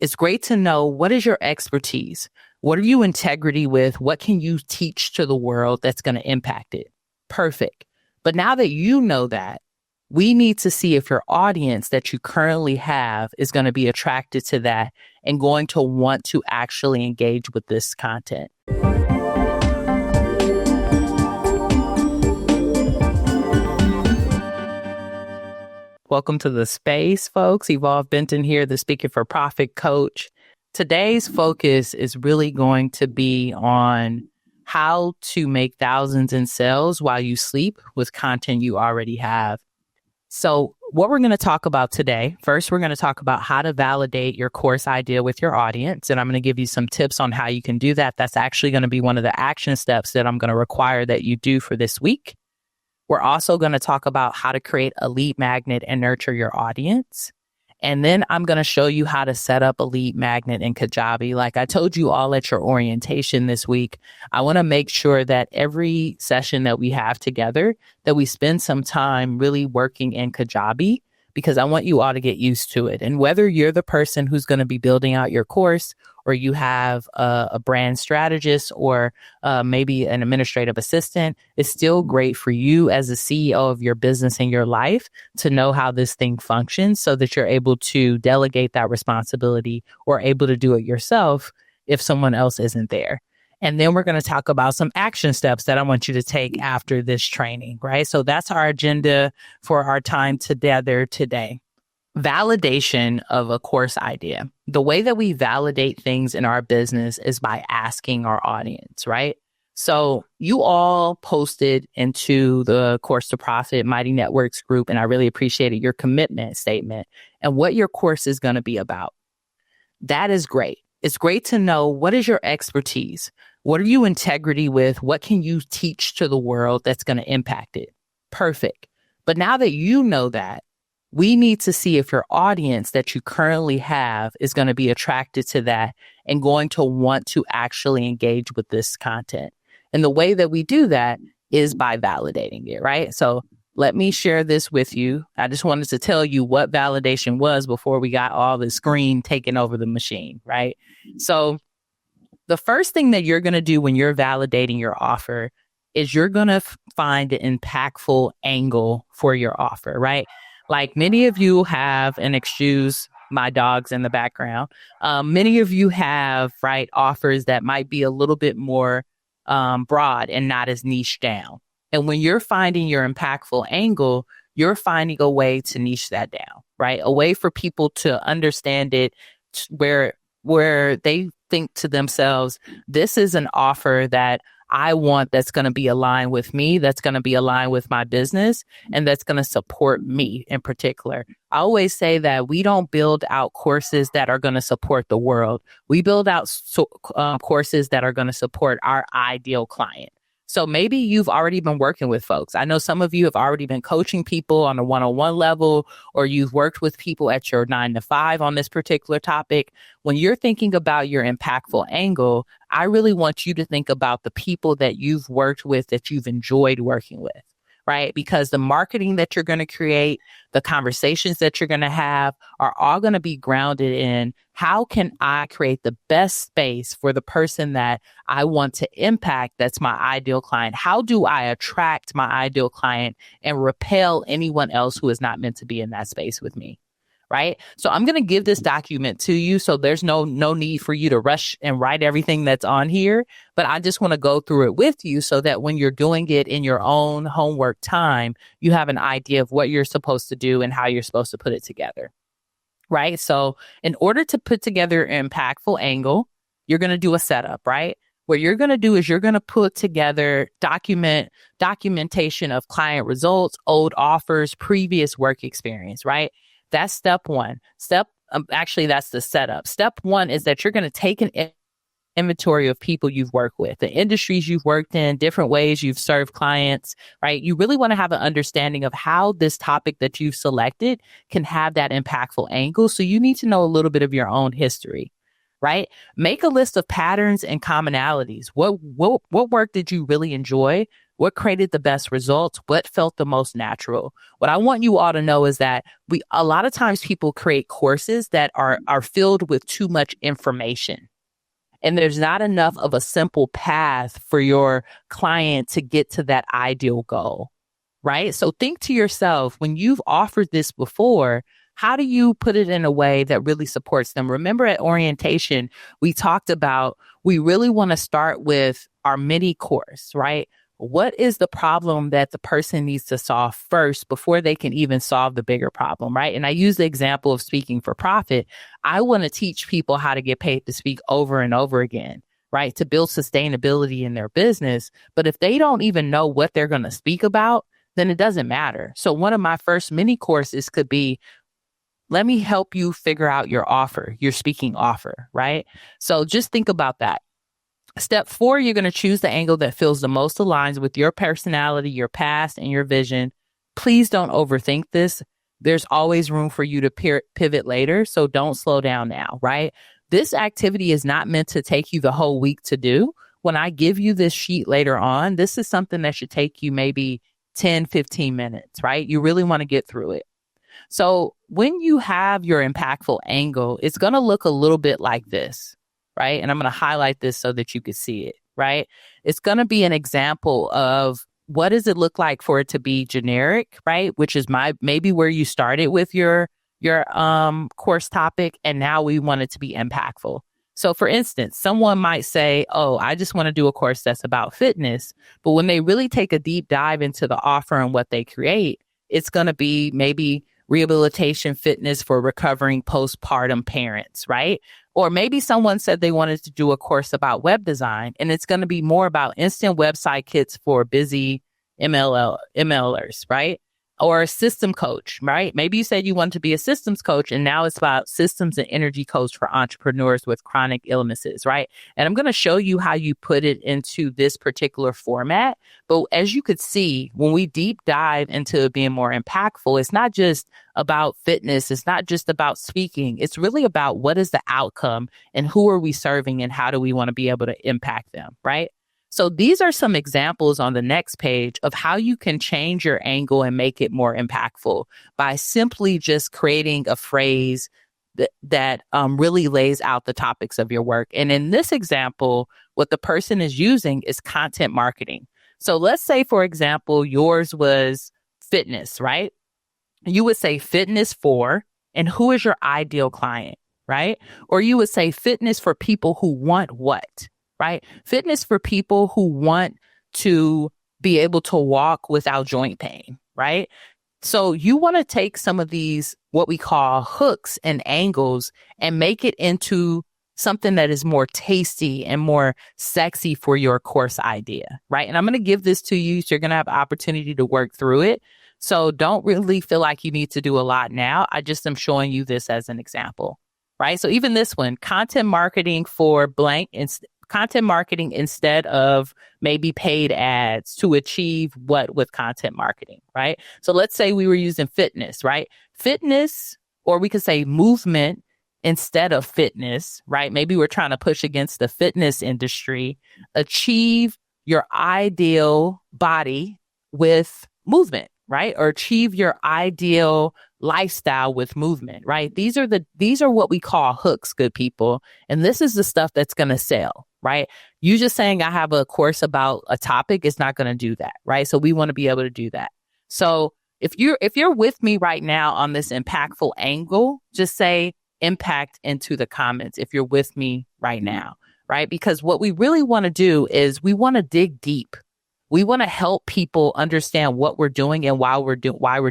It's great to know what is your expertise? What are you integrity with? What can you teach to the world that's going to impact it? Perfect. But now that you know that, we need to see if your audience that you currently have is going to be attracted to that and going to want to actually engage with this content. Welcome to the space, folks. Evolve Benton here, the Speaking for Profit coach. Today's focus is really going to be on how to make thousands in sales while you sleep with content you already have. So what we're going to talk about today, first, we're going to talk about how to validate your course idea with your audience. And I'm going to give you some tips on how you can do that. That's actually going to be one of the action steps that I'm going to require that you do for this week. We're also going to talk about how to create a lead magnet and nurture your audience. And then I'm going to show you how to set up a lead magnet in Kajabi. Like I told you all at your orientation this week, I want to make sure that every session that we have together, that we spend some time really working in Kajabi, because I want you all to get used to it. And whether you're the person who's going to be building out your course, or you have a brand strategist, or maybe an administrative assistant, it's still great for you as a CEO of your business and your life to know how this thing functions so that you're able to delegate that responsibility or able to do it yourself if someone else isn't there. And then we're going to talk about some action steps that I want you to take after this training, right? So that's our agenda for our time together today. Validation of a course idea. The way that we validate things in our business is by asking our audience, right? So you all posted into the Course to Profit Mighty Networks group, and I really appreciated your commitment statement and what your course is going to be about. That is great. It's great to know what is your expertise? What are you integrity with? What can you teach to the world that's going to impact it? Perfect. But now that you know that, we need to see if your audience that you currently have is going to be attracted to that and going to want to actually engage with this content. And the way that we do that is by validating it, right? So let me share this with you. I just wanted to tell you what validation was before we got all the screen taking over the machine, right? So the first thing that you're going to do when you're validating your offer is you're going to find an impactful angle for your offer, right? Like many of you have, and excuse my dogs in the background, many of you have, right, offers that might be a little bit more broad and not as niche down. And when you're finding your impactful angle, you're finding a way to niche that down, right? A way for people to understand it where they think to themselves, this is an offer that I want that's going to be aligned with me, that's going to be aligned with my business, and that's going to support me in particular. I always say that we don't build out courses that are going to support the world. We build out courses that are going to support our ideal client. So maybe you've already been working with folks. I know some of you have already been coaching people on a one-on-one level, or you've worked with people at your 9-to-5 on this particular topic. When you're thinking about your impactful angle, I really want you to think about the people that you've worked with, that you've enjoyed working with, right? Because the marketing that you're going to create, the conversations that you're going to have are all going to be grounded in how can I create the best space for the person that I want to impact that's my ideal client? How do I attract my ideal client and repel anyone else who is not meant to be in that space with me? Right? So I'm going to give this document to you. So there's no need for you to rush and write everything that's on here. But I just want to go through it with you so that when you're doing it in your own homework time, you have an idea of what you're supposed to do and how you're supposed to put it together. Right? So in order to put together an impactful angle, you're going to do a setup, right? What you're going to do is you're going to put together documentation of client results, old offers, previous work experience, right? That's step one. Actually, that's the setup. Step one is that you're going to take an inventory of people you've worked with, the industries you've worked in, different ways you've served clients, right? You really want to have an understanding of how this topic that you've selected can have that impactful angle. So you need to know a little bit of your own history, right? Make a list of patterns and commonalities. What work did you really enjoy? What created the best results? What felt the most natural? What I want you all to know is that a lot of times people create courses that are filled with too much information. And there's not enough of a simple path for your client to get to that ideal goal, right? So think to yourself, when you've offered this before, how do you put it in a way that really supports them? Remember at orientation, we talked about, we really want to start with our mini course, right? What is the problem that the person needs to solve first before they can even solve the bigger problem, right? And I use the example of speaking for profit. I want to teach people how to get paid to speak over and over again, right? To build sustainability in their business. But if they don't even know what they're going to speak about, then it doesn't matter. So one of my first mini courses could be, let me help you figure out your offer, your speaking offer, right? So just think about that. Step 4, you're going to choose the angle that feels the most aligned with your personality, your past, and your vision. Please don't overthink this. There's always room for you to pivot later, so don't slow down now, right? This activity is not meant to take you the whole week to do. When I give you this sheet later on, this is something that should take you maybe 10, 15 minutes, right? You really want to get through it. So when you have your impactful angle, it's going to look a little bit like this, right? And I'm going to highlight this so that you can see it, right? It's going to be an example of what does it look like for it to be generic, right? Which is maybe where you started with your course topic, and now we want it to be impactful. So for instance, someone might say, oh, I just want to do a course that's about fitness. But when they really take a deep dive into the offer and what they create, it's going to be maybe rehabilitation fitness for recovering postpartum parents, right? Or maybe someone said they wanted to do a course about web design, and it's going to be more about instant website kits for busy MLers, right? Or a system coach, right? Maybe you said you wanted to be a systems coach, and now it's about systems and energy coach for entrepreneurs with chronic illnesses, right? And I'm going to show you how you put it into this particular format. But as you could see, when we deep dive into being more impactful, it's not just about fitness. It's not just about speaking. It's really about what is the outcome and who are we serving and how do we want to be able to impact them, right? So these are some examples on the next page of how you can change your angle and make it more impactful by simply just creating a phrase that really lays out the topics of your work. And in this example, what the person is using is content marketing. So let's say, for example, yours was fitness, right? You would say fitness for, and who is your ideal client, right? Or you would say fitness for people who want what? Right? Fitness for people who want to be able to walk without joint pain, right? So you want to take some of these, what we call hooks and angles, and make it into something that is more tasty and more sexy for your course idea, right? And I'm going to give this to you, so you're going to have an opportunity to work through it. So don't really feel like you need to do a lot now. I just am showing you this as an example, right? So even this one, content marketing for blank, content marketing instead of maybe paid ads to achieve what with content marketing, right? So let's say we were using fitness, right? Fitness, or we could say movement instead of fitness, right? Maybe we're trying to push against the fitness industry. Achieve your ideal body with movement, right? Or achieve your ideal lifestyle with movement, right? These are what we call hooks, good people. And this is the stuff that's going to sell, right? You just saying I have a course about a topic is not going to do that, right? So we want to be able to do that. So if you're with me right now on this impactful angle, just say impact into the comments if you're with me right now, right? Because what we really want to do is we want to dig deep. We want to help people understand what we're doing and why we're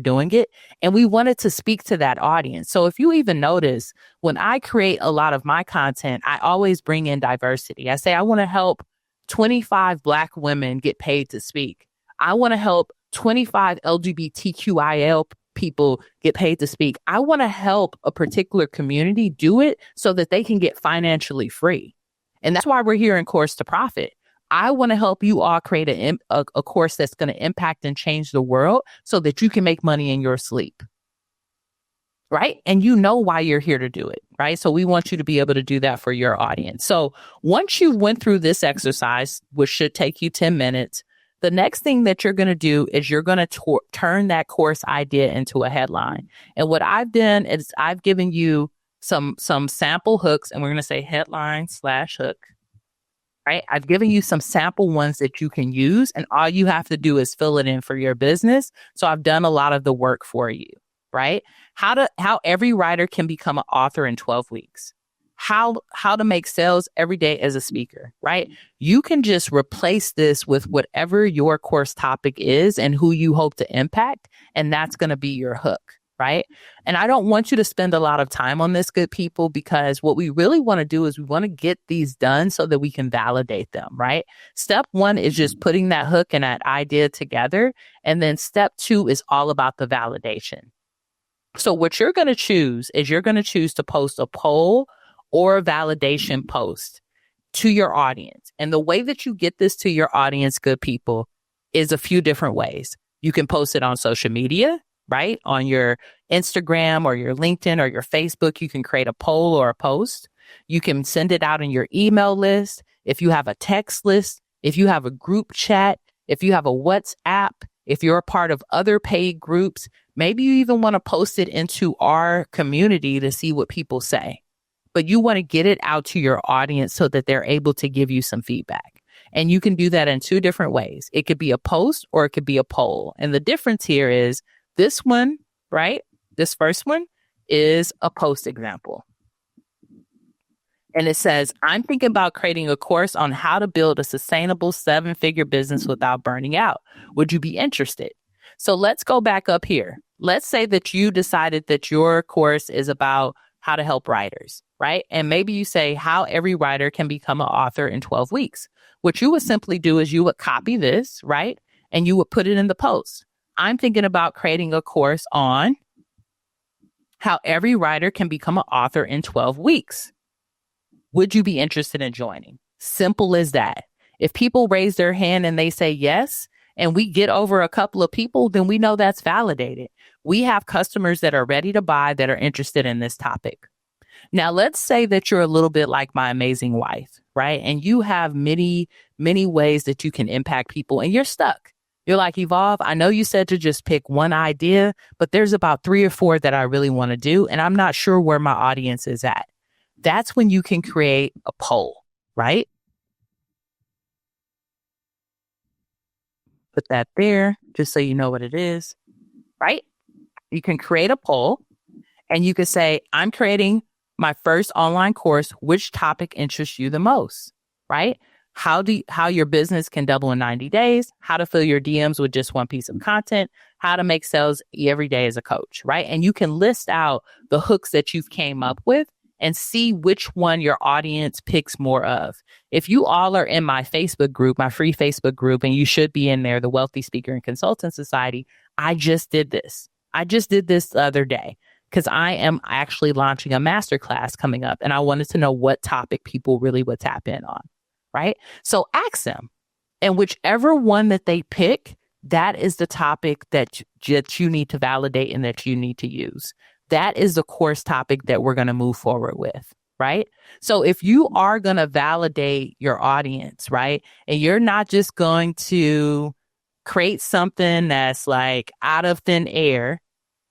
doing it. And we wanted to speak to that audience. So if you even notice, when I create a lot of my content, I always bring in diversity. I say, I want to help 25 Black women get paid to speak. I want to help 25 LGBTQIL people get paid to speak. I want to help a particular community do it so that they can get financially free. And that's why we're here in Course to Profit. I want to help you all create a course that's going to impact and change the world so that you can make money in your sleep. right? And you know why you're here to do it, right? So we want you to be able to do that for your audience. So once you went through this exercise, which should take you 10 minutes, the next thing that you're going to do is you're going to turn that course idea into a headline. And what I've done is I've given you some sample hooks, and we're going to say headline / hook, right? I've given you some sample ones that you can use, and all you have to do is fill it in for your business. So I've done a lot of the work for you, right? How every writer can become an author in 12 weeks. How to make sales every day as a speaker, right? You can just replace this with whatever your course topic is and who you hope to impact, and that's going to be your hook, right? And I don't want you to spend a lot of time on this, good people, because what we really want to do is we want to get these done so that we can validate them, right? Step 1 is just putting that hook and that idea together. And then step 2 is all about the validation. So what you're going to choose is you're going to choose to post a poll or a validation post to your audience. And the way that you get this to your audience, good people, is a few different ways. You can post it on social media, right? On your Instagram or your LinkedIn or your Facebook, you can create a poll or a post. You can send it out in your email list. If you have a text list, if you have a group chat, if you have a WhatsApp, if you're a part of other paid groups, maybe you even want to post it into our community to see what people say. But you want to get it out to your audience so that they're able to give you some feedback. And you can do that in 2 different ways. It could be a post or it could be a poll. And the difference here is this one, right? This first one is a post example. And it says, I'm thinking about creating a course on how to build a sustainable 7-figure business without burning out. Would you be interested? So let's go back up here. Let's say that you decided that your course is about how to help writers, right? And maybe you say how every writer can become an author in 12 weeks. What you would simply do is you would copy this, right? And you would put it in the post. I'm thinking about creating a course on how every writer can become an author in 12 weeks. Would you be interested in joining? Simple as that. If people raise their hand and they say yes, and we get over a couple of people, then we know that's validated. We have customers that are ready to buy that are interested in this topic. Now, let's say that you're a little bit like my amazing wife, right? And you have many, many ways that you can impact people and you're stuck. You're like, Evolve, I know you said to just pick one idea, but there's about 3 or 4 that I really want to do. And I'm not sure where my audience is at. That's when you can create a poll, right? Put that there just so you know what it is, right? You can create a poll and you can say, I'm creating my first online course. Which topic interests you the most, right? How your business can double in 90 days, how to fill your DMs with just one piece of content, how to make sales every day as a coach, right? And you can list out the hooks that you've came up with and see which one your audience picks more of. If you all are in my Facebook group, my free Facebook group, and you should be in there, the Wealthy Speaker and Consultant Society, I just did this. The other day because I am actually launching a masterclass coming up and I wanted to know what topic people really would tap in on, right? So ask them. And whichever one that they pick, that is the topic that you need to validate and that you need to use. That is the course topic that we're going to move forward with, right? So if you are going to validate your audience, right, and you're not just going to create something that's like out of thin air,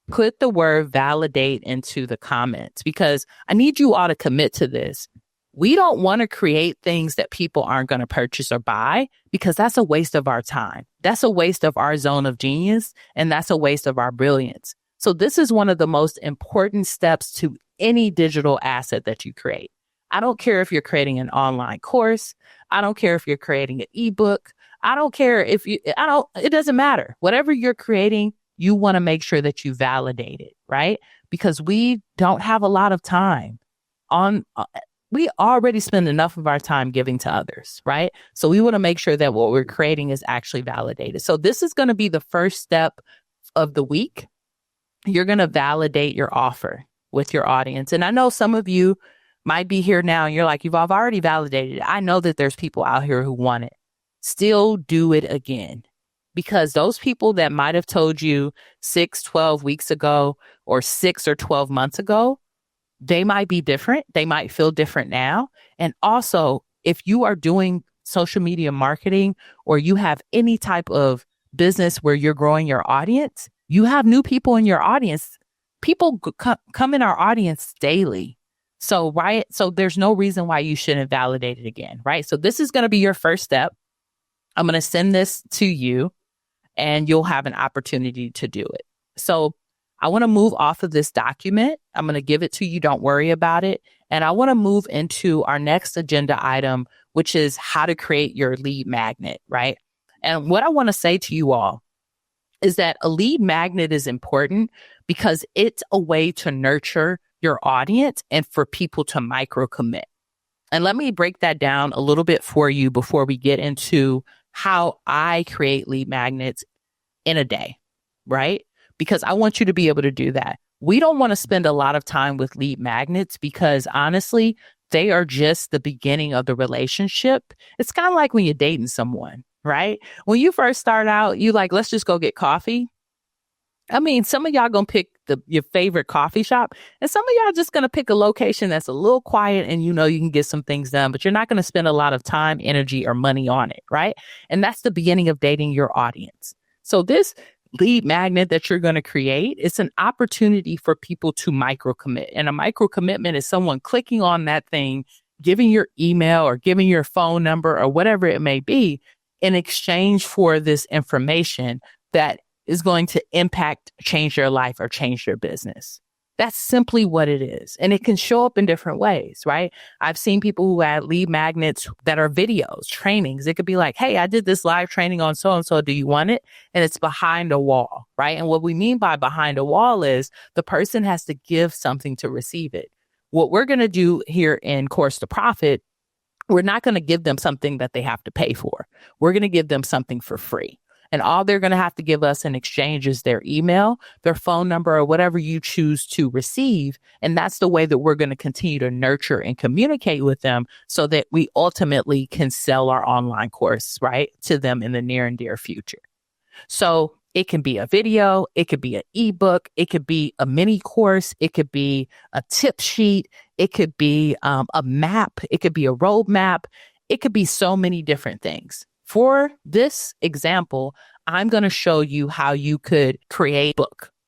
put the word validate into the comments because I need you all to commit to this. We don't want to create things that people aren't going to purchase or buy because that's a waste of our time. That's a waste of our zone of genius, and that's a waste of our brilliance. So this is one of the most important steps to any digital asset that you create. I don't care if you're creating an online course. I don't care if you're creating an ebook. I don't care if it doesn't matter. Whatever you're creating, you want to make sure that you validate it, right? Because we don't have a lot of time we already spend enough of our time giving to others, right? So we want to make sure that what we're creating is actually validated. So this is going to be the first step of the week. You're going to validate your offer with your audience. And I know some of you might be here now and you're like, I've already validated it. I know that there's people out here who want it. Still do it again. because those people that might have told you 6, 12 weeks ago or 6 or 12 months ago, they might be different. They might feel different now. And also, if you are doing social media marketing or you have any type of business where you're growing your audience, you have new people in your audience. People come in our audience daily. So, right. So there's no reason why you shouldn't validate it again. Right. So this is going to be your first step. I'm going to send this to you and you'll have an opportunity to do it. So I want to move off of this document. I'm going to give it to you. Don't worry about it. And I want to move into our next agenda item, which is how to create your lead magnet, right? And what I want to say to you all is that a lead magnet is important because it's a way to nurture your audience and for people to micro commit. And let me break that down a little bit for you before we get into how I create lead magnets in a day, right? Because I want you to be able to do that. We don't want to spend a lot of time with lead magnets because honestly, they are just the beginning of the relationship. It's kind of like when you're dating someone, right? When you first start out, you like, let's just go get coffee. I mean, some of y'all gonna pick your favorite coffee shop, and some of y'all just gonna pick a location that's a little quiet and you know you can get some things done, but you're not gonna spend a lot of time, energy, or money on it, right? And that's the beginning of dating your audience. So this lead magnet that you're going to create, it's an opportunity for people to micro commit. And a micro commitment is someone clicking on that thing, giving your email or giving your phone number or whatever it may be in exchange for this information that is going to change your life or change your business. That's simply what it is. And it can show up in different ways, right? I've seen people who add lead magnets that are videos, trainings. It could be like, hey, I did this live training on so-and-so. Do you want it? And it's behind a wall, right? And what we mean by behind a wall is the person has to give something to receive it. What we're going to do here in Course to Profit, we're not going to give them something that they have to pay for. We're going to give them something for free. And all they're going to have to give us in exchange is their email, their phone number, or whatever you choose to receive. And that's the way that we're going to continue to nurture and communicate with them so that we ultimately can sell our online course, right, to them in the near and dear future. So it can be a video, it could be an ebook, it could be a mini course, it could be a tip sheet, it could be a map, it could be a roadmap, it could be so many different things. For this example, I'm going to show you how you could create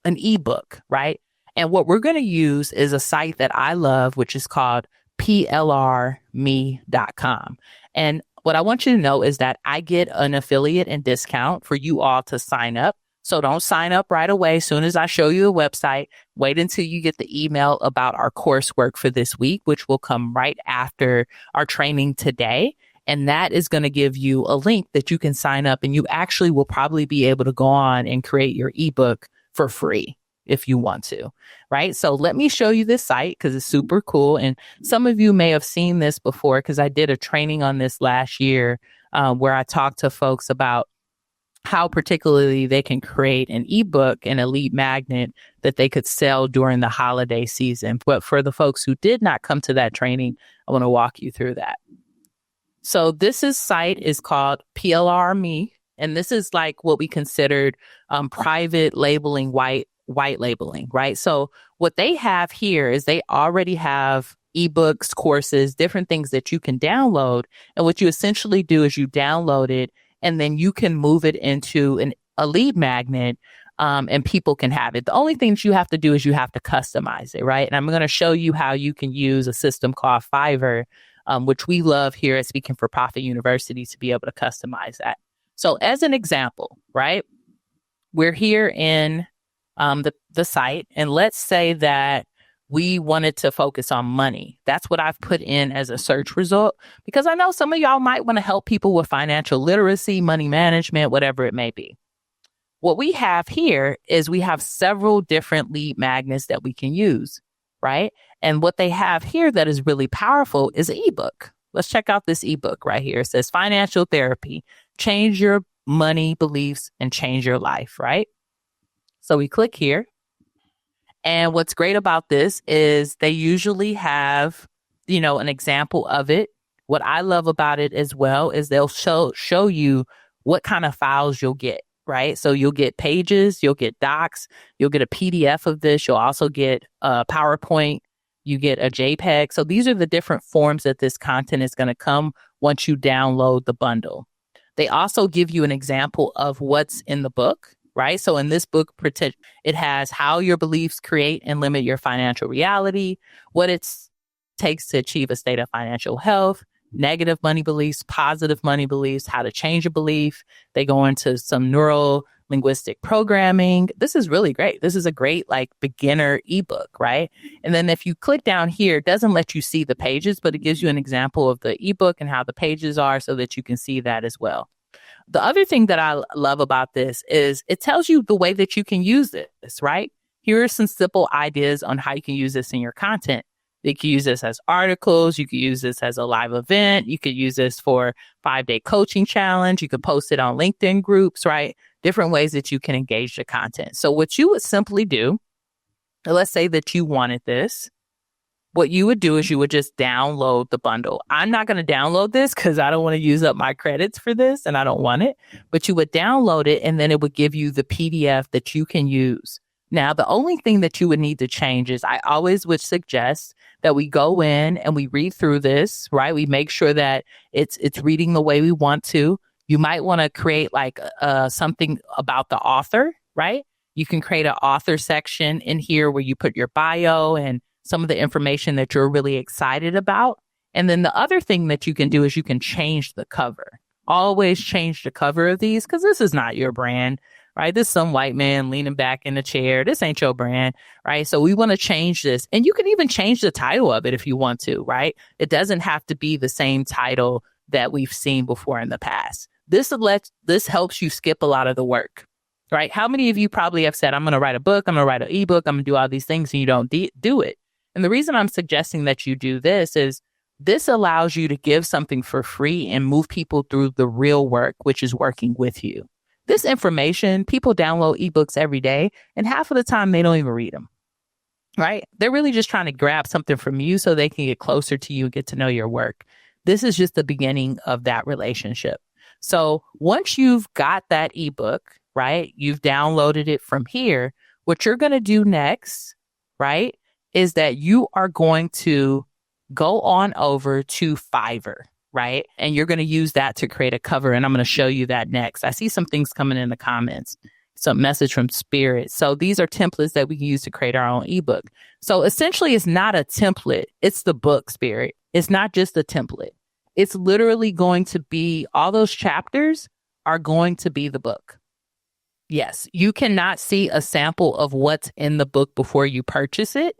an ebook, right? And what we're going to use is a site that I love, which is called plrme.com. And what I want you to know is that I get an affiliate and discount for you all to sign up. So don't sign up right away. As soon as I show you the website, wait until you get the email about our coursework for this week, which will come right after our training today. And that is going to give you a link that you can sign up, and you actually will probably be able to go on and create your ebook for free if you want to, right? So let me show you this site because it's super cool. And some of you may have seen this before because I did a training on this last year where I talked to folks about how particularly they can create an ebook and a lead magnet that they could sell during the holiday season. But for the folks who did not come to that training, I want to walk you through that. So site is called PLRME, and this is like what we considered private labeling, white labeling, right? So what they have here is they already have ebooks, courses, different things that you can download. And what you essentially do is you download it, and then you can move it into a lead magnet, and people can have it. The only things you have to do is you have to customize it, right? And I'm going to show you how you can use a system called Fiverr, which we love here at Speaking for Profit University, to be able to customize that. So as an example, right, we're here in the site, and let's say that we wanted to focus on money. That's what I've put in as a search result, because I know some of y'all might want to help people with financial literacy, money management, whatever it may be. What we have here is we have several different lead magnets that we can use, right? And what they have here that is really powerful is an ebook. Let's check out this ebook right here. It says Financial Therapy, Change Your Money Beliefs and Change Your Life, right? So we click here. And what's great about this is they usually have, an example of it. What I love about it as well is they'll show you what kind of files you'll get. right? So you'll get pages, you'll get docs, you'll get a PDF of this. You'll also get a PowerPoint, you get a JPEG. So these are the different forms that this content is going to come once you download the bundle. They also give you an example of what's in the book, right? So in this book, it has how your beliefs create and limit your financial reality, what it takes to achieve a state of financial health, negative money beliefs, positive money beliefs, how to change a belief. They go into some neuro linguistic programming. This is really great. This is a great like beginner ebook, right? And then if you click down here, it doesn't let you see the pages, but it gives you an example of the ebook and how the pages are so that you can see that as well. The other thing that I love about this is it tells you the way that you can use this, right? Here are some simple ideas on how you can use this in your content. You can use this as articles. You could use this as a live event. You could use this for 5-day coaching challenge. You could post it on LinkedIn groups, right? Different ways that you can engage the content. So what you would simply do, let's say that you wanted this. What you would do is you would just download the bundle. I'm not going to download this because I don't want to use up my credits for this and I don't want it. But you would download it and then it would give you the PDF that you can use. Now, the only thing that you would need to change is I always would suggest that we go in and we read through this, right? We make sure that it's reading the way we want to. You might want to create like something about the author, right? You can create an author section in here where you put your bio and some of the information that you're really excited about. And then the other thing that you can do is you can change the cover. Always change the cover of these because this is not your brand, right? This is some white man leaning back in a chair. This ain't your brand, right? So we want to change this. And you can even change the title of it if you want to, right? It doesn't have to be the same title that we've seen before in the past. This helps you skip a lot of the work, right? How many of you probably have said, I'm going to write a book, I'm going to write an ebook, I'm going to do all these things, and you don't do it? And the reason I'm suggesting that you do this is this allows you to give something for free and move people through the real work, which is working with you. This information, people download ebooks every day, and half of the time they don't even read them, right? They're really just trying to grab something from you so they can get closer to you and get to know your work. This is just the beginning of that relationship. So once you've got that ebook, right, you've downloaded it from here, what you're going to do next, right, is that you are going to go on over to Fiverr, right? And you're going to use that to create a cover. And I'm going to show you that next. I see some things coming in the comments, some message from Spirit. So these are templates that we can use to create our own ebook. So essentially, it's not a template. It's the book, Spirit. It's not just a template. It's literally going to be, all those chapters are going to be the book. Yes, you cannot see a sample of what's in the book before you purchase it.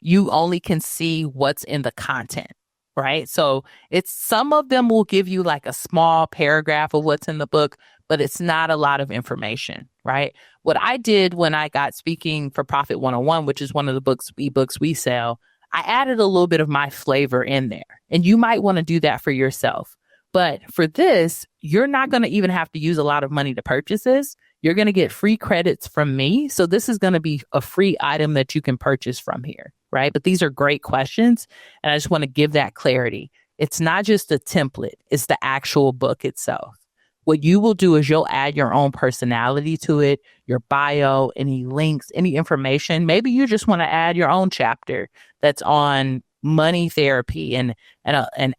You only can see what's in the content, right? So some of them will give you like a small paragraph of what's in the book, but it's not a lot of information, right? What I did when I got Speaking for Profit 101, which is one of the ebooks we sell, I added a little bit of my flavor in there. And you might want to do that for yourself. But for this, you're not going to even have to use a lot of money to purchase this. You're going to get free credits from me. So this is going to be a free item that you can purchase from here, right? But these are great questions. And I just want to give that clarity. It's not just a template. It's the actual book itself. What you will do is you'll add your own personality to it, your bio, any links, any information. Maybe you just want to add your own chapter that's on money therapy and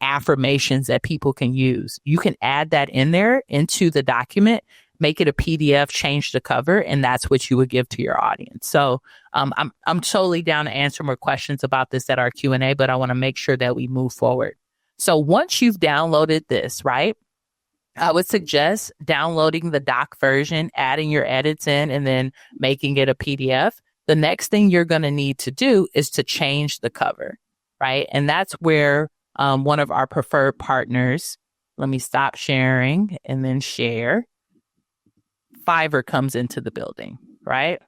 affirmations that people can use. You can add that in there into the document, make it a PDF, change the cover, and that's what you would give to your audience. So I'm totally down to answer more questions about this at our Q&A, but I want to make sure that we move forward. So once you've downloaded this, right, I would suggest downloading the doc version, adding your edits in, and then making it a PDF. The next thing you're going to need to do is to change the cover, right? And that's where one of our preferred partners, let me stop sharing and then share. Fiverr comes into the building, right?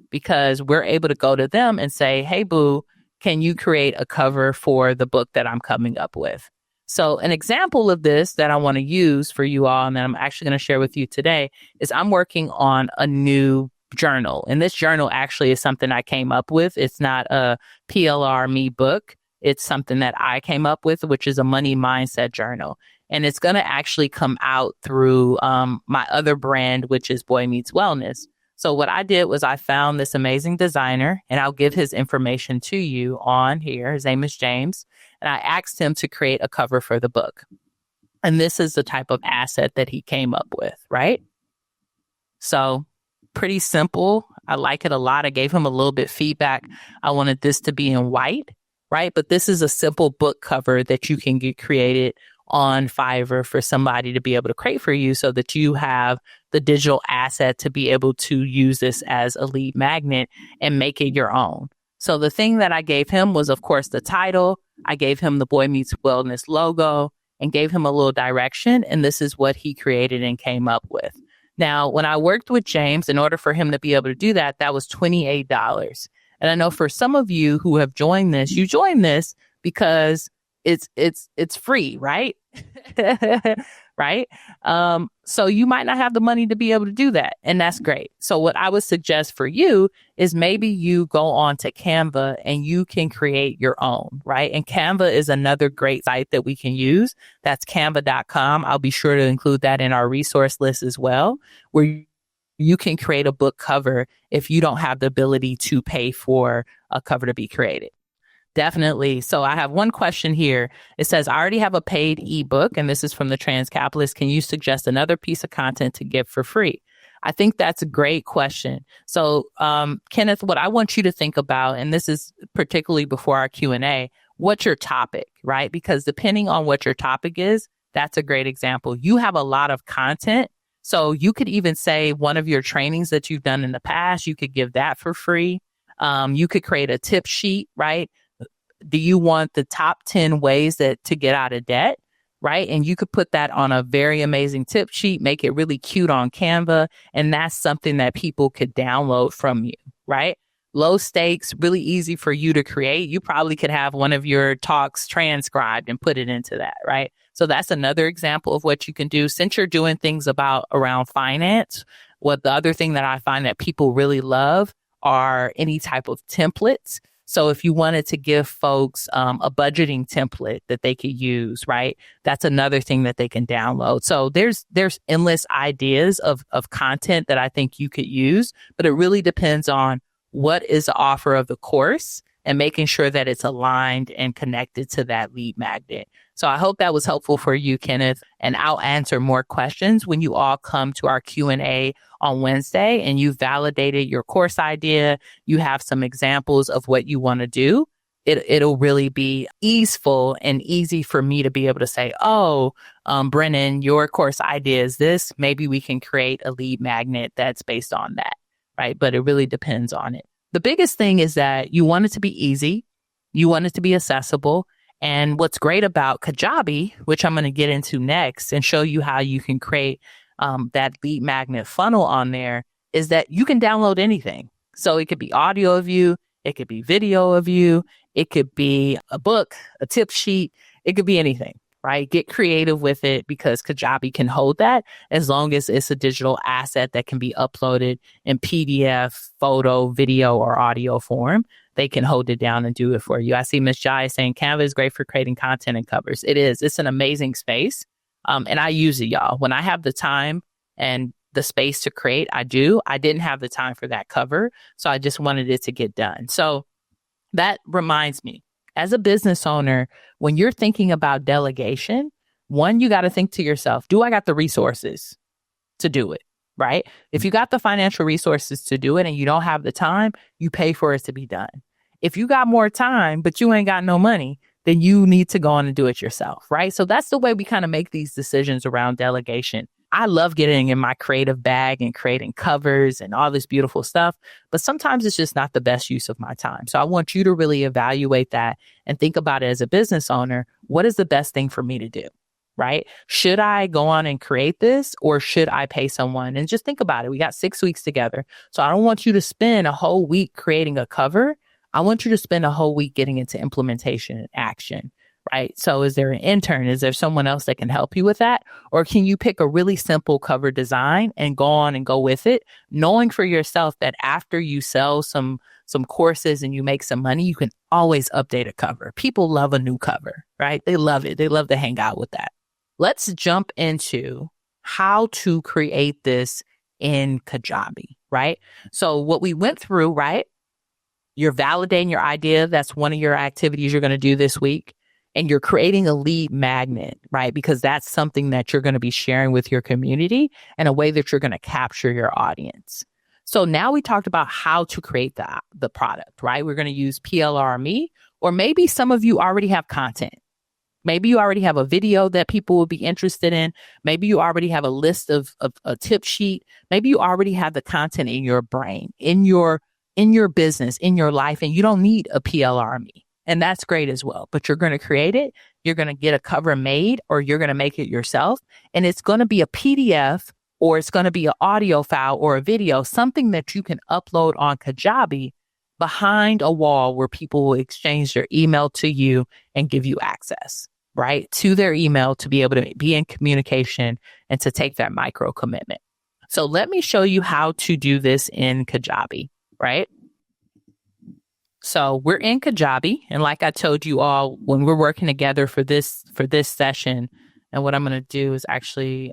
Because we're able to go to them and say, hey, boo, can you create a cover for the book that I'm coming up with? So an example of this that I want to use for you all, and that I'm actually going to share with you today, is I'm working on a new journal. And this journal actually is something I came up with. It's not a PLR Me book. It's something that I came up with, which is a money mindset journal. And it's going to actually come out through my other brand, which is Boy Meets Wellness. So what I did was I found this amazing designer, and I'll give his information to you on here. His name is James. And I asked him to create a cover for the book. And this is the type of asset that he came up with, right? So pretty simple. I like it a lot. I gave him a little bit feedback. I wanted this to be in white, right? But this is a simple book cover that you can get created on Fiverr for somebody to be able to create for you so that you have the digital asset to be able to use this as a lead magnet and make it your own. So the thing that I gave him was, of course, the title. I gave him the Boy Meets Wellness logo and gave him a little direction. And this is what he created and came up with. Now, when I worked with James, in order for him to be able to do that, that was $28. And I know for some of you who have joined this, you joined this because it's free, right? Right? So you might not have the money to be able to do that. And that's great. So what I would suggest for you is maybe you go on to Canva and you can create your own, right? And Canva is another great site that we can use. That's canva.com. I'll be sure to include that in our resource list as well, where you can create a book cover if you don't have the ability to pay for a cover to be created. Definitely. So I have one question here. It says, I already have a paid ebook, and this is from the Trans Capitalist. Can you suggest another piece of content to give for free? I think that's a great question. So, Kenneth, what I want you to think about, and this is particularly before our Q&A, what's your topic, right? Because depending on what your topic is, that's a great example. You have a lot of content. So you could even say one of your trainings that you've done in the past, you could give that for free. You could create a tip sheet, right? Do you want the top 10 ways to get out of debt? Right. And you could put that on a very amazing tip sheet, make it really cute on Canva. And that's something that people could download from you. Right. Low stakes, really easy for you to create. You probably could have one of your talks transcribed and put it into that. Right. So that's another example of what you can do. Since you're doing things around finance, what the other thing that I find that people really love are any type of templates. So if you wanted to give folks a budgeting template that they could use, right, that's another thing that they can download. So there's endless ideas of content that I think you could use, but it really depends on what is the offer of the course and making sure that it's aligned and connected to that lead magnet. So I hope that was helpful for you, Kenneth, and I'll answer more questions when you all come to our Q&A on Wednesday and you validated your course idea. You have some examples of what you want to do. It'll really be easeful and easy for me to be able to say, Brennan, your course idea is this. Maybe we can create a lead magnet that's based on that, right? But it really depends on it. The biggest thing is that you want it to be easy. You want it to be accessible. And what's great about Kajabi, which I'm going to get into next and show you how you can create that lead magnet funnel on there, is that you can download anything. So it could be audio of you. It could be video of you. It could be a book, a tip sheet. It could be anything, right? Get creative with it because Kajabi can hold that as long as it's a digital asset that can be uploaded in PDF, photo, video, or audio form. They can hold it down and do it for you. I see Miss Jai saying Canva is great for creating content and covers. It is. It's an amazing space. And I use it, y'all. When I have the time and the space to create, I do. I didn't have the time for that cover, so I just wanted it to get done. So that reminds me, as a business owner, when you're thinking about delegation, one, you got to think to yourself, do I got the resources to do it? Right? If you got the financial resources to do it and you don't have the time, you pay for it to be done. If you got more time, but you ain't got no money, then you need to go on and do it yourself. Right? So that's the way we kind of make these decisions around delegation. I love getting in my creative bag and creating covers and all this beautiful stuff, but sometimes it's just not the best use of my time. So I want you to really evaluate that and think about it as a business owner. What is the best thing for me to do? Right? Should I go on and create this or should I pay someone? And just think about it. We got 6 weeks together. So I don't want you to spend a whole week creating a cover. I want you to spend a whole week getting into implementation and action. Right? So is there an intern? Is there someone else that can help you with that? Or can you pick a really simple cover design and go on and go with it, knowing for yourself that after you sell some courses and you make some money, you can always update a cover. People love a new cover, right? They love it. They love to hang out with that. let's jump into how to create this in Kajabi, right? So what we went through, right? You're validating your idea. That's one of your activities you're going to do this week. And you're creating a lead magnet, right? Because that's something that you're going to be sharing with your community in a way that you're going to capture your audience. So now we talked about how to create the product, right? We're going to use PLRME, or maybe some of you already have content. Maybe you already have a video that people will be interested in. Maybe you already have a list of a tip sheet. Maybe you already have the content in your brain, in your business, in your life, and you don't need a PLRME. And that's great as well. But you're going to create it. You're going to get a cover made, or you're going to make it yourself. And it's going to be a PDF, or it's going to be an audio file or a video, something that you can upload on Kajabi behind a wall where people will exchange their email to you and give you access, right, to their email to be able to be in communication and to take that micro commitment. So let me show you how to do this in Kajabi, right? So we're in Kajabi, and like I told you all, when we're working together for this session, and what I'm going to do is actually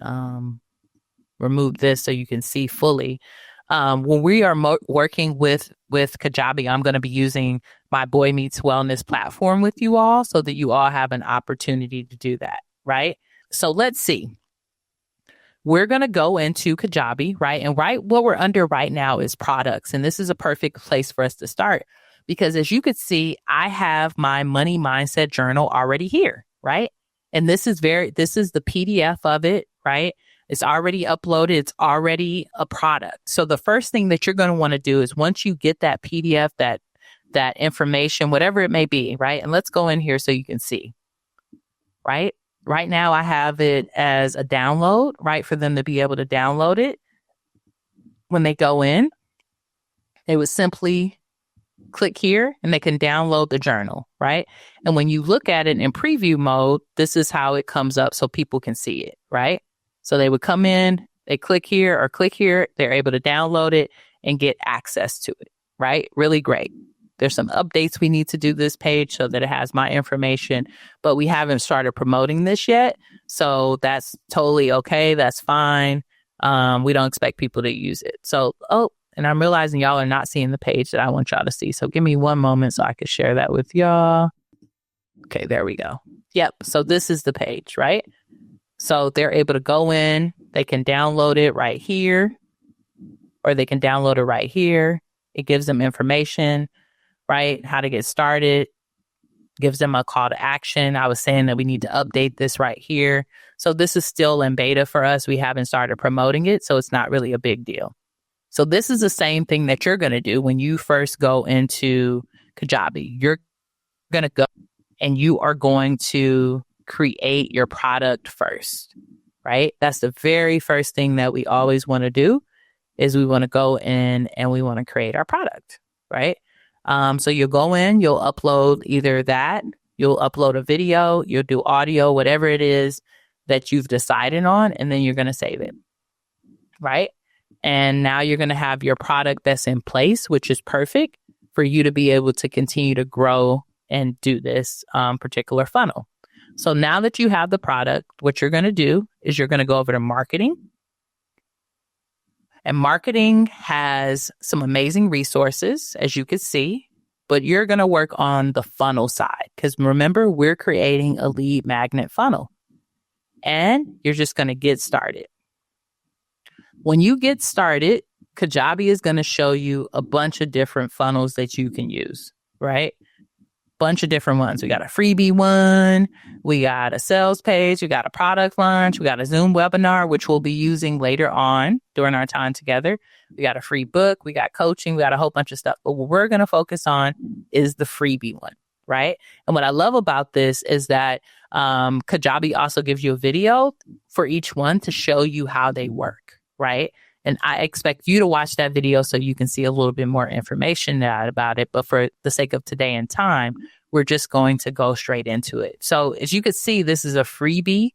remove this so you can see fully. When we are working with Kajabi, I'm going to be using my Boy Meets Wellness platform with you all so that you all have an opportunity to do that, right? So let's see. We're going to go into Kajabi, right? And what we're under right now is products. And this is a perfect place for us to start because as you could see, I have my money mindset journal already here, right? And this is the PDF of it, right? It's already uploaded. It's already a product. So the first thing that you're going to want to do is once you get that PDF, that information, whatever it may be, right? And let's go in here so you can see, right? Right now I have it as a download, right? For them to be able to download it. When they go in, they would simply click here and they can download the journal, right? And when you look at it in preview mode, this is how it comes up so people can see it, right? So they would come in, they click here or click here, they're able to download it and get access to it, right? Really great. There's some updates we need to do this page so that it has my information, but we haven't started promoting this yet. So that's totally okay. That's fine. We don't expect people to use it. So, and I'm realizing y'all are not seeing the page that I want y'all to see. So give me one moment so I can share that with y'all. Okay, there we go. Yep. So this is the page, right? So they're able to go in, they can download it right here, or they can download it right here. It gives them information, right? How to get started, gives them a call to action. I was saying that we need to update this right here. So this is still in beta for us. We haven't started promoting it, so it's not really a big deal. So this is the same thing that you're going to do when you first go into Kajabi. You're going to go and you are going to create your product first, right? That's the very first thing that we always want to do is we want to go in and we want to create our product, right? So you'll go in, you'll upload either that, you'll upload a video, you'll do audio, whatever it is that you've decided on, and then you're going to save it, right? And now you're going to have your product that's in place, which is perfect for you to be able to continue to grow and do this particular funnel. So now that you have the product, what you're going to do is you're going to go over to marketing. And marketing has some amazing resources, as you can see, but you're going to work on the funnel side because remember, we're creating a lead magnet funnel and you're just going to get started. When you get started, Kajabi is going to show you a bunch of different funnels that you can use, right? Bunch of different ones. We got a freebie one. We got a sales page. We got a product launch. We got a Zoom webinar, which we'll be using later on during our time together. We got a free book. We got coaching. We got a whole bunch of stuff. But what we're going to focus on is the freebie one, right? And what I love about this is that Kajabi also gives you a video for each one to show you how they work, right? And I expect you to watch that video so you can see a little bit more information about it. But for the sake of today and time, we're just going to go straight into it. So as you can see, this is a freebie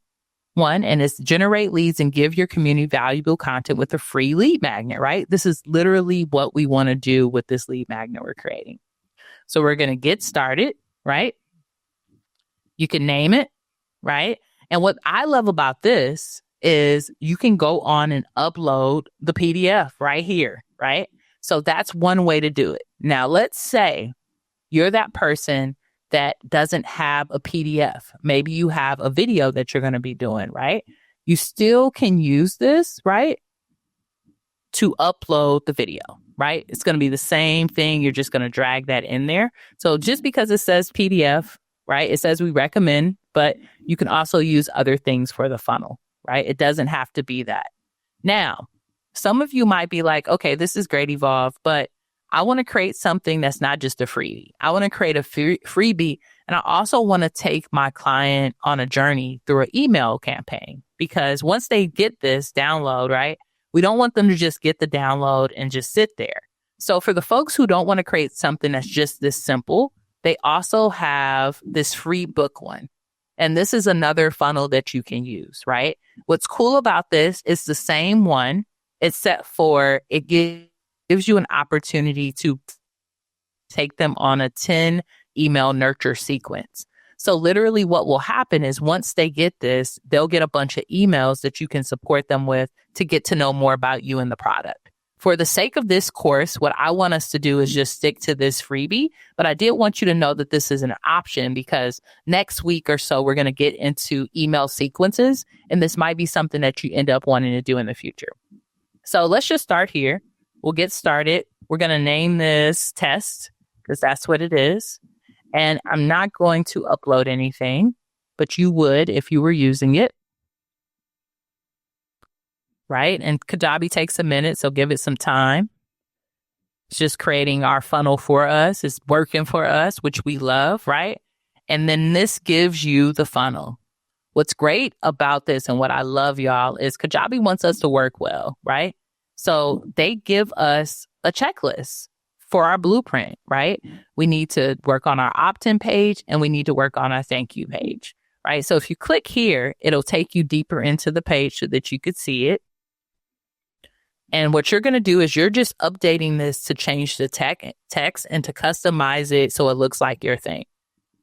one, and it's generate leads and give your community valuable content with a free lead magnet, right? This is literally what we want to do with this lead magnet we're creating. So we're going to get started, right? You can name it, right? And what I love about this is you can go on and upload the PDF right here, right? So that's one way to do it. Now, let's say you're that person that doesn't have a PDF. Maybe you have a video that you're going to be doing, right? You still can use this, right, to upload the video, right? It's going to be the same thing. You're just going to drag that in there. So just because it says PDF, right, it says we recommend, but you can also use other things for the funnel, right? It doesn't have to be that. Now, some of you might be like, okay, this is great, Evolve, but I want to create something that's not just a freebie. I want to create a freebie. And I also want to take my client on a journey through an email campaign, because once they get this download, right, we don't want them to just get the download and just sit there. So for the folks who don't want to create something that's just this simple, they also have this free book one. And this is another funnel that you can use, right? What's cool about this is the same one, except for it gives you an opportunity to take them on a 10 email nurture sequence. So literally what will happen is once they get this, they'll get a bunch of emails that you can support them with to get to know more about you and the product. For the sake of this course, what I want us to do is just stick to this freebie, but I did want you to know that this is an option, because next week or so, we're going to get into email sequences, and this might be something that you end up wanting to do in the future. So let's just start here. We'll get started. We're going to name this test, because that's what it is. And I'm not going to upload anything, but you would if you were using it. Right? And Kajabi takes a minute, so give it some time. It's just creating our funnel for us. It's working for us, which we love, right? And then this gives you the funnel. What's great about this and what I love, y'all, is Kajabi wants us to work well, right? So they give us a checklist for our blueprint, right? We need to work on our opt-in page and we need to work on our thank you page, right? So if you click here, it'll take you deeper into the page so that you could see it. And what you're going to do is you're just updating this to change the text and to customize it so it looks like your thing,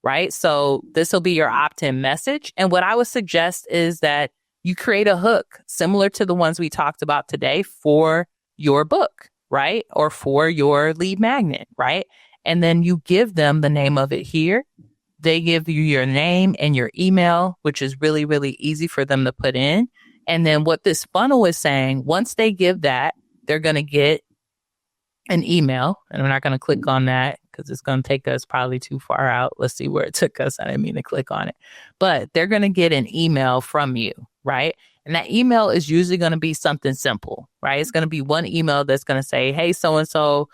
right? So this will be your opt-in message. And what I would suggest is that you create a hook similar to the ones we talked about today for your book, right? Or for your lead magnet, right? And then you give them the name of it here. They give you your name and your email, which is really, really easy for them to put in. And then what this funnel is saying, once they give that, they're going to get an email. And I'm not going to click on that because it's going to take us probably too far out. Let's see where it took us. I didn't mean to click on it. But they're going to get an email from you, right? And that email is usually going to be something simple, right? It's going to be one email that's going to say, hey, so-and-so,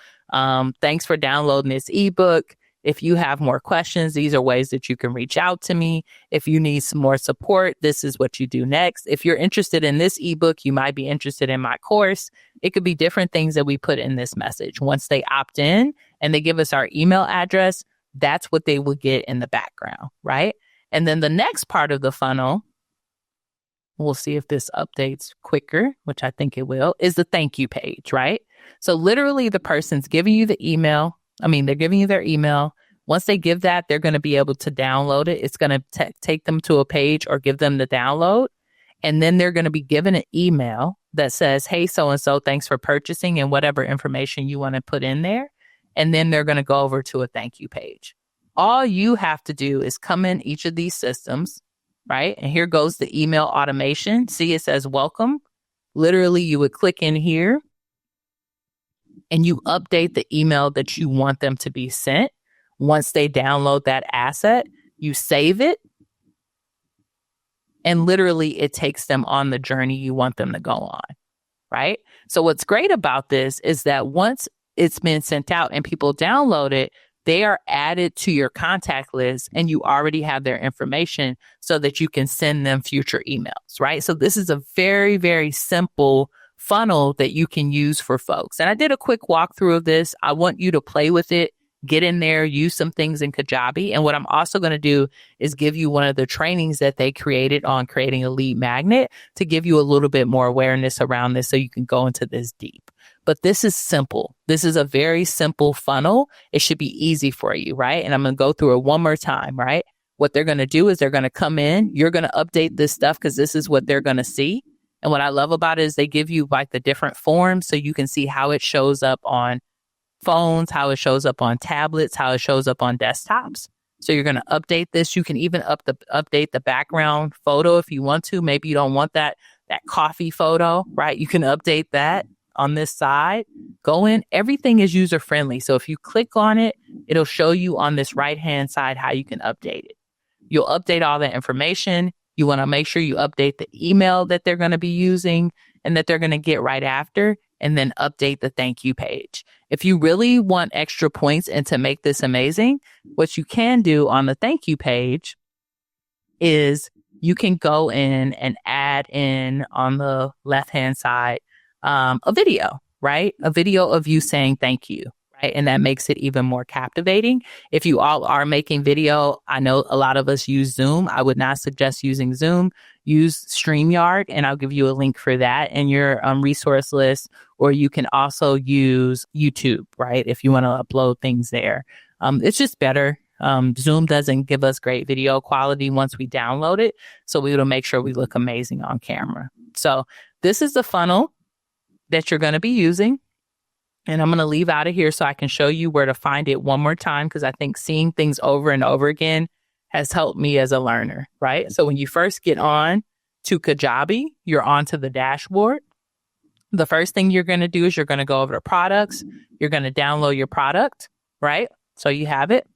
thanks for downloading this ebook. If you have more questions, these are ways that you can reach out to me. If you need some more support, this is what you do next. If you're interested in this ebook, you might be interested in my course. It could be different things that we put in this message. Once they opt in and they give us our email address, that's what they will get in the background, right? And then the next part of the funnel, we'll see if this updates quicker, which I think it will, is the thank you page, right? So literally the person's giving you the email. They're giving you their email. Once they give that, they're going to be able to download it. It's going to take them to a page or give them the download. And then they're going to be given an email that says, hey, so-and-so, thanks for purchasing, and whatever information you want to put in there. And then they're going to go over to a thank you page. All you have to do is come in each of these systems, right? And here goes the email automation. See, it says welcome. Literally, you would click in here and you update the email that you want them to be sent. Once they download that asset, you save it. And literally, it takes them on the journey you want them to go on, right? So what's great about this is that once it's been sent out and people download it, they are added to your contact list and you already have their information so that you can send them future emails, right? So this is a very, very simple funnel that you can use for folks. And I did a quick walkthrough of this. I want you to play with it, get in there, use some things in Kajabi. And what I'm also going to do is give you one of the trainings that they created on creating a lead magnet to give you a little bit more awareness around this so you can go into this deep. But this is simple. This is a very simple funnel. It should be easy for you, right? And I'm going to go through it one more time, right? what they're going to do is they're going to come in, you're going to update this stuff because this is what they're going to see. And what I love about it is they give you like the different forms so you can see how it shows up on phones, how it shows up on tablets, how it shows up on desktops. So you're going to update this. You can even update the background photo if you want to. Maybe you don't want that coffee photo, right? You can update that on this side. Go in. Everything is user friendly. So if you click on it, it'll show you on this right-hand side how you can update it. You'll update all that information. You want to make sure you update the email that they're going to be using and that they're going to get right after, and then update the thank you page. If you really want extra points and to make this amazing, what you can do on the thank you page is you can go in and add in on the left-hand side a video, right? A video of you saying thank you, right? And that makes it even more captivating. If you all are making video, I know a lot of us use Zoom. I would not suggest using Zoom. Use StreamYard, and I'll give you a link for that in your resource list. Or you can also use YouTube, right? If you want to upload things there. It's just better. Zoom doesn't give us great video quality once we download it. So we will make sure we look amazing on camera. So this is the funnel that you're going to be using. And I'm going to leave out of here so I can show you where to find it one more time, because I think seeing things over and over again has helped me as a learner, right? So when you first get on to Kajabi, you're onto the dashboard. The first thing you're going to do is you're going to go over to products. You're going to download your product, right? So you have it,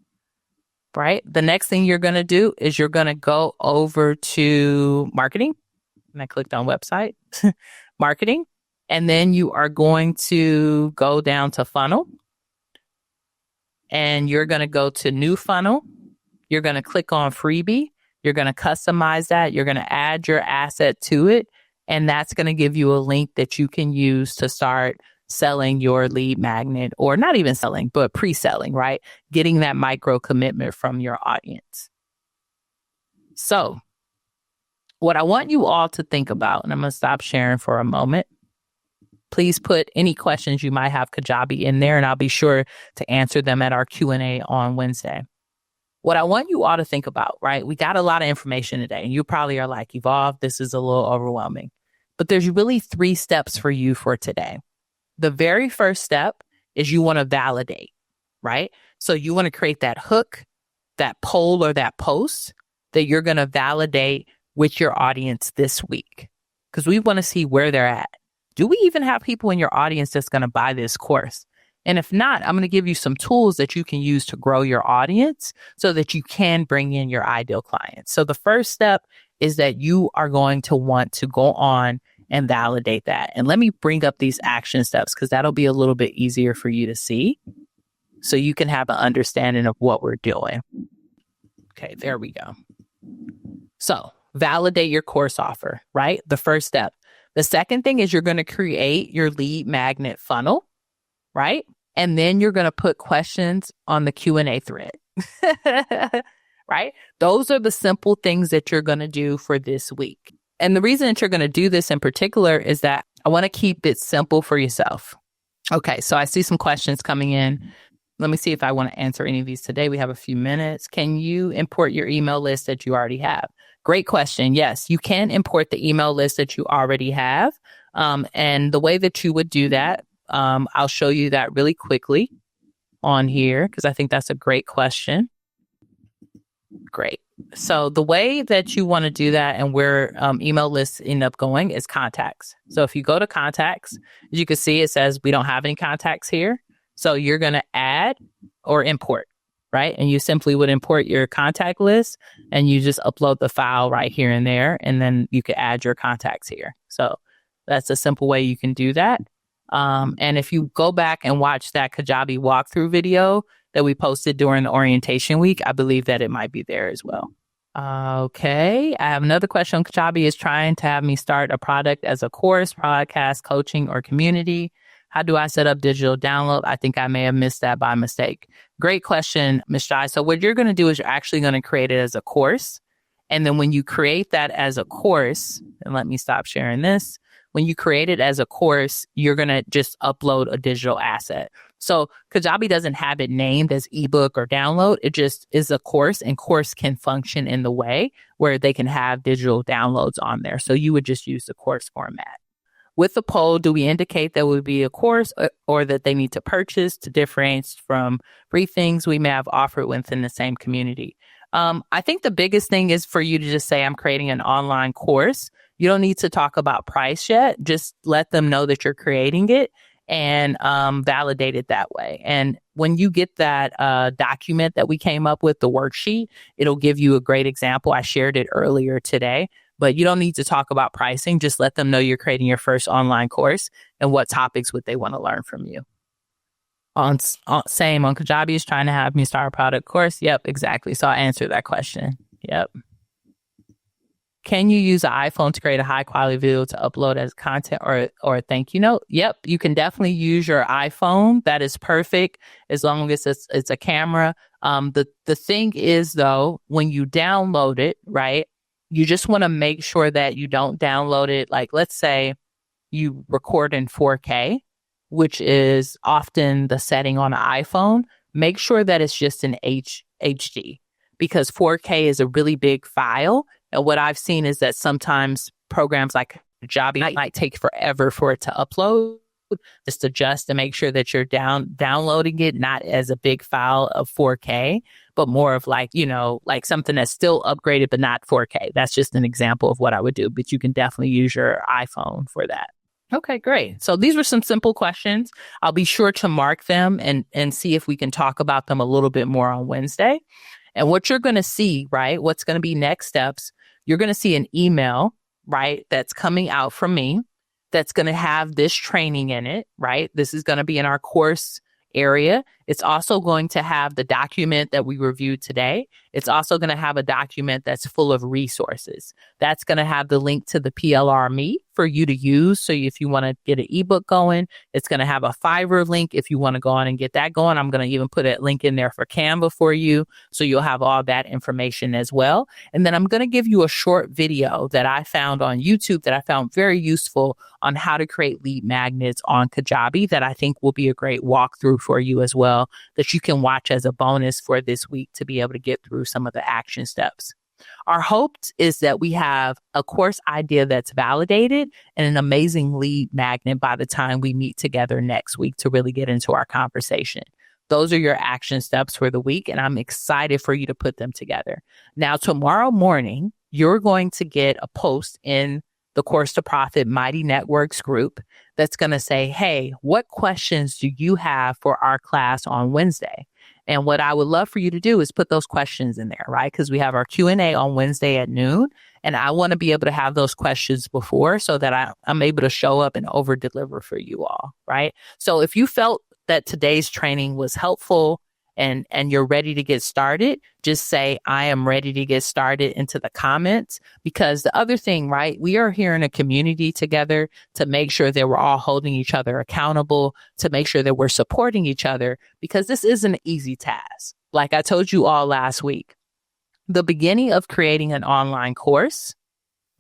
right? The next thing you're going to do is you're going to go over to marketing. And I clicked on website, marketing. And then you are going to go down to funnel. And you're going to go to new funnel. You're going to click on freebie. You're going to customize that. You're going to add your asset to it. And that's going to give you a link that you can use to start selling your lead magnet, or not even selling, but pre-selling, right? Getting that micro commitment from your audience. So what I want you all to think about, and I'm going to stop sharing for a moment. Please put any questions you might have Kajabi in there, and I'll be sure to answer them at our Q&A on Wednesday. What I want you all to think about, right? We got a lot of information today, and you probably are like, Evolve, this is a little overwhelming. But there's really 3 steps for you for today. The very first step is you want to validate, right? So you want to create that hook, that poll, or that post that you're going to validate with your audience this week, because we want to see where they're at. Do we even have people in your audience that's going to buy this course? And if not, I'm going to give you some tools that you can use to grow your audience so that you can bring in your ideal clients. So the first step is that you are going to want to go on and validate that. And let me bring up these action steps, because that'll be a little bit easier for you to see so you can have an understanding of what we're doing. Okay, there we go. So validate your course offer, right? The first step. The second thing is you're going to create your lead magnet funnel, right? And then you're going to put questions on the Q&A thread, right? Those are the simple things that you're going to do for this week. And the reason that you're going to do this in particular is that I want to keep it simple for yourself. Okay, so I see some questions coming in. Let me see if I want to answer any of these today. We have a few minutes. Can you import your email list that you already have? Great question. Yes, you can import the email list that you already have. And the way that you would do that, I'll show you that really quickly on here, because I think that's a great question. Great. So the way that you want to do that and where email lists end up going is contacts. So if you go to contacts, as you can see, it says we don't have any contacts here. So you're going to add or import, right? And you simply would import your contact list and you just upload the file right here and there. And then you could add your contacts here. So that's a simple way you can do that. And if you go back and watch that Kajabi walkthrough video that we posted during the orientation week, I believe that it might be there as well. Okay. I have another question. Kajabi is trying to have me start a product as a course, podcast, coaching, or community. How do I set up digital download? I think I may have missed that by mistake. Great question, Ms. Jai. So what you're going to do is you're actually going to create it as a course. And then when you create that as a course, and let me stop sharing this. When you create it as a course, you're going to just upload a digital asset. So Kajabi doesn't have it named as ebook or download. It just is a course, and course can function in the way where they can have digital downloads on there. So you would just use the course format. With the poll, do we indicate that would be a course or that they need to purchase to differentiate from free things we may have offered within the same community? I think the biggest thing is for you to just say, I'm creating an online course. You don't need to talk about price yet. Just let them know that you're creating it and validate it that way. And when you get that document that we came up with, the worksheet, it'll give you a great example. I shared it earlier today. But you don't need to talk about pricing. Just let them know you're creating your first online course and what topics would they want to learn from you. Same on Kajabi is trying to have me start a product course. Yep, exactly. So I'll answer that question. Yep. Can you use an iPhone to create a high quality video to upload as content or a thank you note? Yep, you can definitely use your iPhone. That is perfect as long as it's a camera. The thing is though, when you download it, right? You just want to make sure that you don't download it. Like, let's say you record in 4K, which is often the setting on an iPhone. Make sure that it's just in HD because 4K is a really big file. And what I've seen is that sometimes programs like Kajabi might take forever for it to upload. Just adjust to make sure that you're downloading it, not as a big file of 4K, but more of like something that's still upgraded, but not 4K. That's just an example of what I would do, but you can definitely use your iPhone for that. Okay, great. So these were some simple questions. I'll be sure to mark them and see if we can talk about them a little bit more on Wednesday. And what you're going to see, right? What's going to be next steps? You're going to see an email, right? That's coming out from me. That's going to have this training in it, right? This is going to be in our course area. It's also going to have the document that we reviewed today. It's also going to have a document that's full of resources. That's going to have the link to the PLR Meet for you to use. So if you want to get an ebook going, it's going to have a Fiverr link if you want to go on and get that going. I'm going to even put a link in there for Canva for you. So you'll have all that information as well. And then I'm going to give you a short video that I found on YouTube that I found very useful on how to create lead magnets on Kajabi that I think will be a great walkthrough for you as well, that you can watch as a bonus for this week to be able to get through some of the action steps. Our hope is that we have a course idea that's validated and an amazing lead magnet by the time we meet together next week to really get into our conversation. Those are your action steps for the week, and I'm excited for you to put them together. Now, tomorrow morning, you're going to get a post in the Course to Profit Mighty Networks group that's going to say, hey, what questions do you have for our class on Wednesday? And what I would love for you to do is put those questions in there, right? Because we have our Q&A on Wednesday at noon. And I want to be able to have those questions before so that I'm able to show up and over deliver for you all, right? So if you felt that today's training was helpful and you're ready to get started, just say, I am ready to get started into the comments. Because the other thing, right, we are here in a community together to make sure that we're all holding each other accountable, to make sure that we're supporting each other, because this isn't an easy task. Like I told you all last week, the beginning of creating an online course,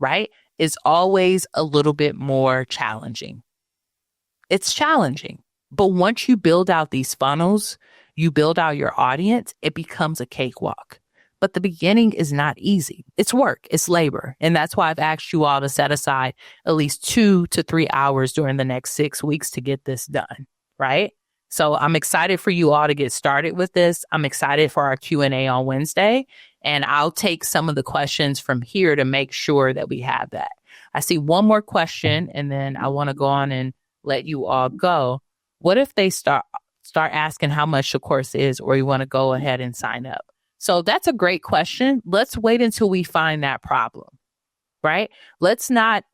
right, is always a little bit more challenging. It's challenging. But once you build out these funnels, you build out your audience, it becomes a cakewalk. But the beginning is not easy. It's work, it's labor. And that's why I've asked you all to set aside at least 2 to 3 hours during the next 6 weeks to get this done, right? So I'm excited for you all to get started with this. I'm excited for our Q&A on Wednesday, and I'll take some of the questions from here to make sure that we have that. I see one more question, and then I want to go on and let you all go. What if they start asking how much the course is, or you want to go ahead and sign up? So that's a great question. Let's wait until we find that problem, right? Let's not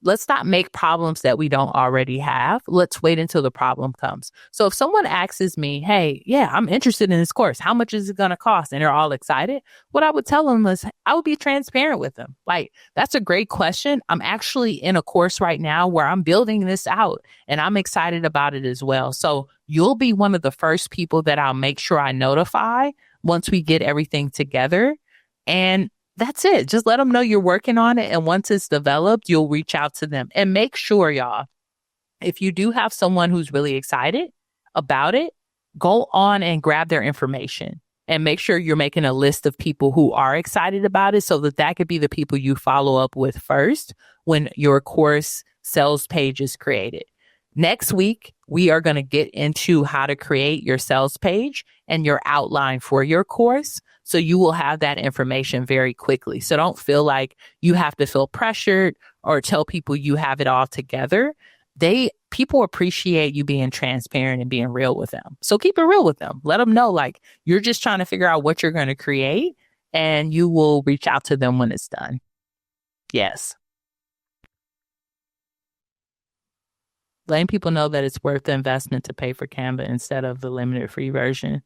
make problems that we don't already have. Let's wait until the problem comes. So if someone asks me, hey, yeah, I'm interested in this course, how much is it going to cost? And they're all excited. What I would tell them is I would be transparent with them. Like, that's a great question. I'm actually in a course right now where I'm building this out, and I'm excited about it as well. So you'll be one of the first people that I'll make sure I notify once we get everything together. And that's it. Just let them know you're working on it. And once it's developed, you'll reach out to them. And make sure, y'all, if you do have someone who's really excited about it, go on and grab their information and make sure you're making a list of people who are excited about it so that that could be the people you follow up with first when your course sales page is created. Next week, we are going to get into how to create your sales page and your outline for your course. So you will have that information very quickly. So don't feel like you have to feel pressured or tell people you have it all together. People appreciate you being transparent and being real with them. So keep it real with them. Let them know like you're just trying to figure out what you're going to create and you will reach out to them when it's done. Yes. Letting people know that it's worth the investment to pay for Canva instead of the limited free version.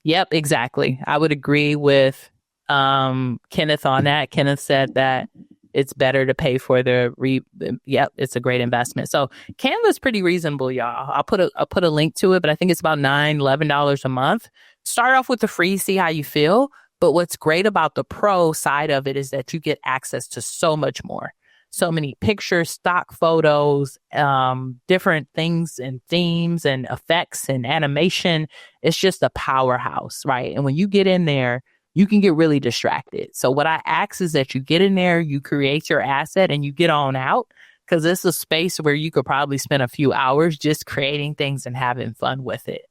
Yep, exactly. I would agree with Kenneth on that. Kenneth said that it's better to pay for yep, it's a great investment. So Canva's pretty reasonable, y'all. I'll put a link to it, but I think it's about $11 a month. Start off with the free, see how you feel. But what's great about the pro side of it is that you get access to so much more. So many pictures, stock photos, different things and themes and effects and animation. It's just a powerhouse, right? And when you get in there, you can get really distracted. So what I ask is that you get in there, you create your asset and you get on out because it's a space where you could probably spend a few hours just creating things and having fun with it.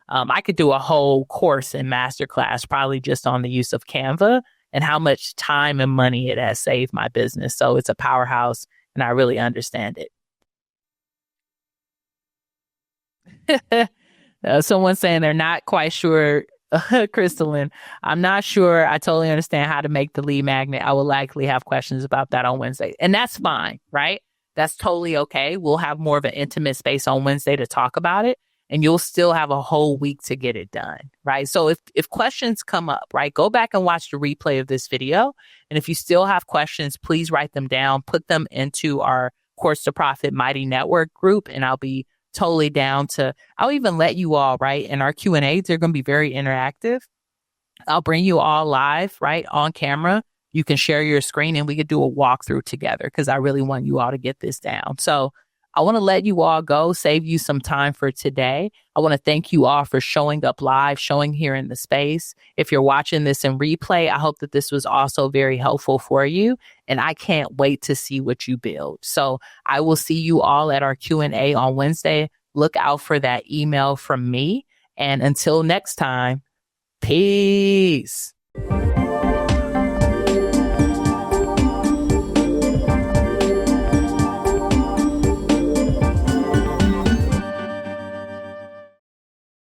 I could do a whole course and masterclass probably just on the use of Canva and how much time and money it has saved my business. So it's a powerhouse and I really understand it. Someone's saying they're not quite sure, Crystalline. I'm not sure. I totally understand how to make the lead magnet. I will likely have questions about that on Wednesday. And that's fine, right? That's totally okay. We'll have more of an intimate space on Wednesday to talk about it. And you'll still have a whole week to get it done, right? So if questions come up, right, go back and watch the replay of this video. And if you still have questions, please write them down, put them into our Course to Profit Mighty Network group, and I'll be totally down I'll even let you all, right, in our Q&As, they're going to be very interactive. I'll bring you all live, right, on camera. You can share your screen and we could do a walkthrough together because I really want you all to get this down. So I want to let you all go, save you some time for today. I want to thank you all for showing up live, showing here in the space. If you're watching this in replay, I hope that this was also very helpful for you. And I can't wait to see what you build. So I will see you all at our Q&A on Wednesday. Look out for that email from me. And until next time, peace.